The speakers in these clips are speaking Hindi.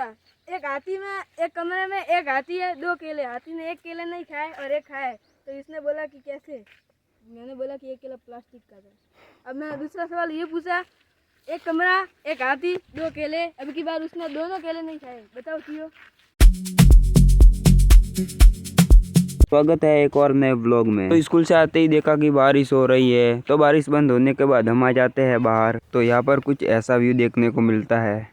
एक हाथी में एक कमरे में एक हाथी है, दो केले। हाथी ने एक केले नहीं खाए और एक खाए, तो इसने बोला कि कैसे? मैंने बोला कि एक केला प्लास्टिक का था। अब मैंने दूसरा सवाल ये पूछा, एक कमरा एक हाथी दो केले, अब की बार उसने दोनों केले नहीं खाए, बताओ क्यों? स्वागत है एक और नए व्लॉग में। तो स्कूल से आते ही देखा कि बारिश हो रही है, तो बारिश बंद होने के बाद हम आ जाते हैं बाहर। तो यहाँ पर कुछ ऐसा व्यू देखने को मिलता है।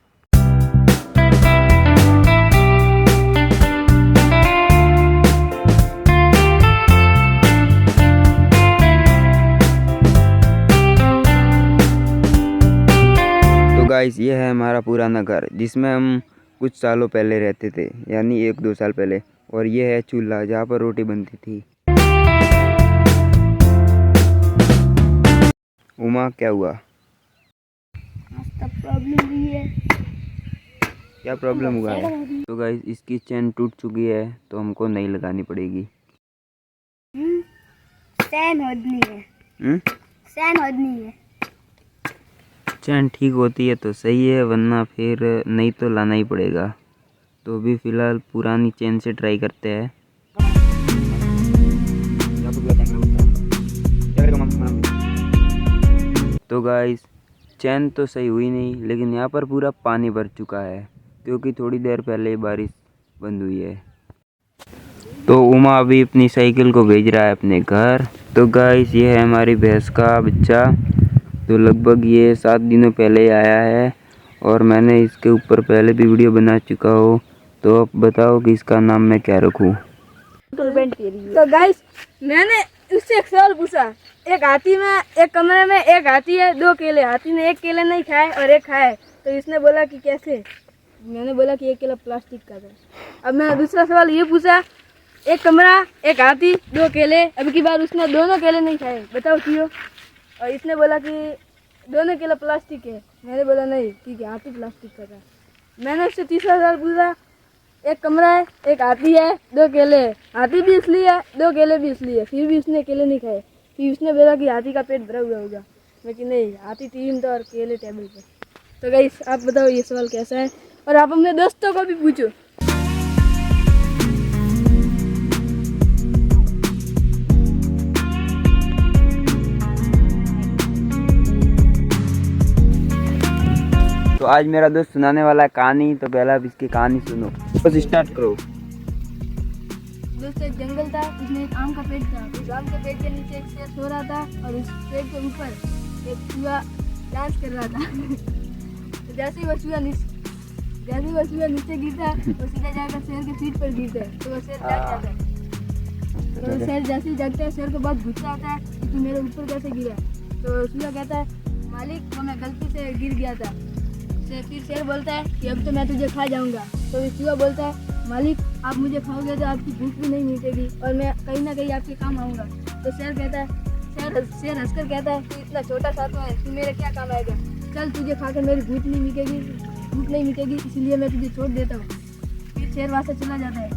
तो गाइस, ये है हमारा पुराना घर जिसमें हम कुछ सालों पहले रहते थे, यानी 1-2 साल पहले। और ये है चूल्हा जहाँ पर रोटी बनती थी। उमा, क्या हुआ? प्रॉब्लम भी है। क्या प्रॉब्लम हुआ है? तो गाइस, इसकी चेन टूट चुकी है, तो हमको नई लगानी पड़ेगी। चैन होदनी है। चैन होदनी है। चैन ठीक होती है तो सही है, वरना फिर नई तो लाना ही पड़ेगा। तो अभी फ़िलहाल पुरानी चेन से ट्राई करते हैं। तो गाइस, चैन तो सही हुई नहीं, लेकिन यहाँ पर पूरा पानी भर चुका है, क्योंकि थोड़ी देर पहले ही बारिश बंद हुई है। तो उमा अभी अपनी साइकिल को भेज रहा है अपने घर। तो गाइस, ये है हमारी भैंस का बच्चा। तो लगभग ये 7 दिनों पहले ही आया है, और मैंने इसके ऊपर पहले भी वीडियो बना चुका हूँ। तो अब बताओ कि इसका नाम मैं क्या रखूँ? तो गाइस, मैंने उससे एक सवाल पूछा, एक हाथी में एक कमरे में एक हाथी है, दो केले। हाथी ने एक केले नहीं खाए और एक खाए, तो इसने बोला कि कैसे? मैंने बोला कि एक केला प्लास्टिक का था। अब मैंने दूसरा सवाल ये पूछा, एक कमरा एक हाथी दो केले, अब की बार उसने दोनों केले नहीं खाए, बताओ क्यों? और इसने बोला कि दोनों केला प्लास्टिक है। मैंने बोला नहीं, क्योंकि हाथी प्लास्टिक का था। मैंने उससे तीसरा सवाल पूछा, एक कमरा है एक हाथी है दो केले। हाथी भी इसलिए है, दो केले भी इसलिए है, फिर भी उसने केले नहीं खाए। फिर उसने बोला कि हाथी का पेट भरा हुआ होगा। लेकिन नहीं, हाथी टीवी में था और केले टेबल पे। तो गाइस, आप बताओ ये सवाल कैसा है, और आप अपने दोस्तों को भी पूछो। तो आज मेरा दोस्त सुनाने वाला है कहानी। तो पहले आप इसकी कहानी सुनो, बस स्टार्ट करो। दोस्त, एक जंगल था, उसमें एक आम का पेड़ था। उस आम के पेड़ के नीचे एक शेर सो रहा था, और उस पेड़ के ऊपर एक चूहा डांस कर रहा था। तो जैसे ही वह चूहा नीचे गिरता, वो सीधा जाकर शेर के पीठ पर गिरता है। तो वह शेर जाग जाता है। तो शेर जैसे ही जागता है, शेर को बहुत गुस्सा आता है कि तू मेरे ऊपर कैसे गिरा। तो चूहा कहता है, मालिक, वो मैं गलती से गिर गया था। फिर शेर बोलता है कि अब तो मैं तुझे खा जाऊंगा। तो चूहा बोलता है, मालिक, आप मुझे खाओगे तो आपकी भूख भी नहीं मिटेगी, और मैं कहीं ना कहीं आपके काम आऊँगा। तो शेर हंसकर कहता है, तू इतना छोटा सा तो है, तू मेरे क्या काम आएगा? चल, तुझे खाकर मेरी भूख नहीं मिटेगी, इसलिए मैं तुझे छोड़ देता हूँ। फिर शेर वहाँ से चला जाता है।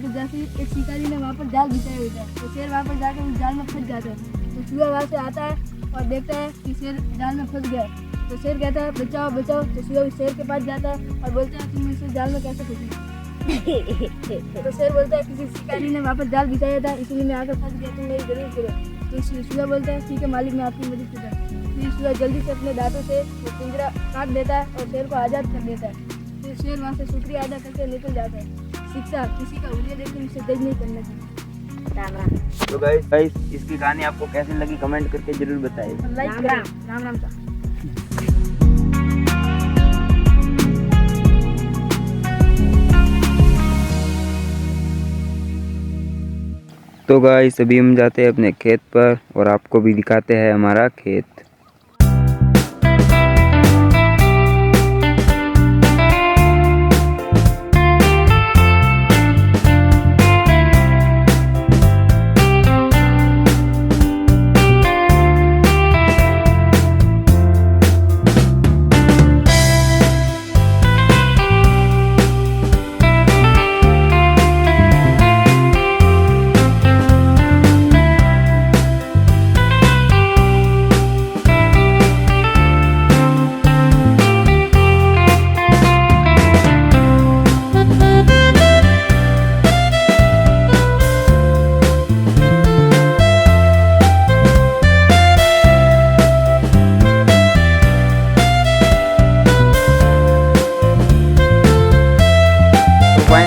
तो जैसे ही एक शिकारी ने वहाँ पर जाल बिछाया होता है, तो शेर वहाँ पर जाकर उस जाल में फंस जाता है। तो चूहा वहाँ से आता है और देखता है कि शेर जाल में फंस गया है। तो शेर कहता है, बचाओ बचाओ। तो चूहा उस शेर के पास जाता है और बोलता है, तुम इस जाल में कैसे फंसी? तो शेर बोलता है, किसी शिकारी ने वहाँ पर जाल बिछाया था, इसलिए मैं आकर फंस गया, तुम मेरी जरूर करो। तो चूहा बोलता है, ठीक है मालिक, मैं आपकी मदद करूँगा। फिर चूहा जल्दी से अपने दांतों से वो पिंजरा काट देता है और शेर को आज़ाद कर देता है। फिर शेर वहाँ से शुक्रिया अदा करके निकल जाता है। शिक्षा, किसी का हुलिया देखकर उसे जज नहीं करना चाहिए। तो गाइस, इसकी कहानी आपको कैसी लगी कमेंट करके जरूर बताइए। राम राम। तो गाइस, अभी हम जाते हैं अपने खेत पर, और आपको भी दिखाते हैं हमारा खेत।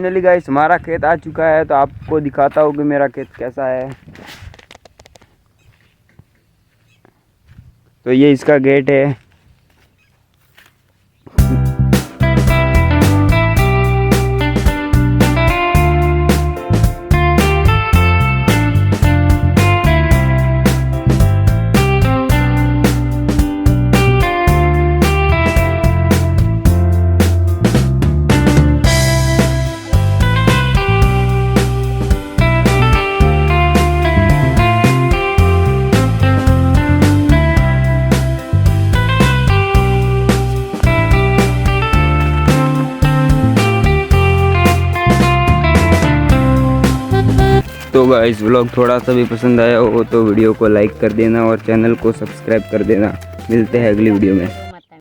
फाइनली गाइस हमारा खेत आ चुका है, तो आपको दिखाता हूँ कि मेरा खेत कैसा है। तो ये इसका गेट है। तो गाइस व्लॉग थोड़ा सा भी पसंद आया हो तो वीडियो को लाइक कर देना और चैनल को सब्सक्राइब कर देना। मिलते हैं अगली वीडियो में।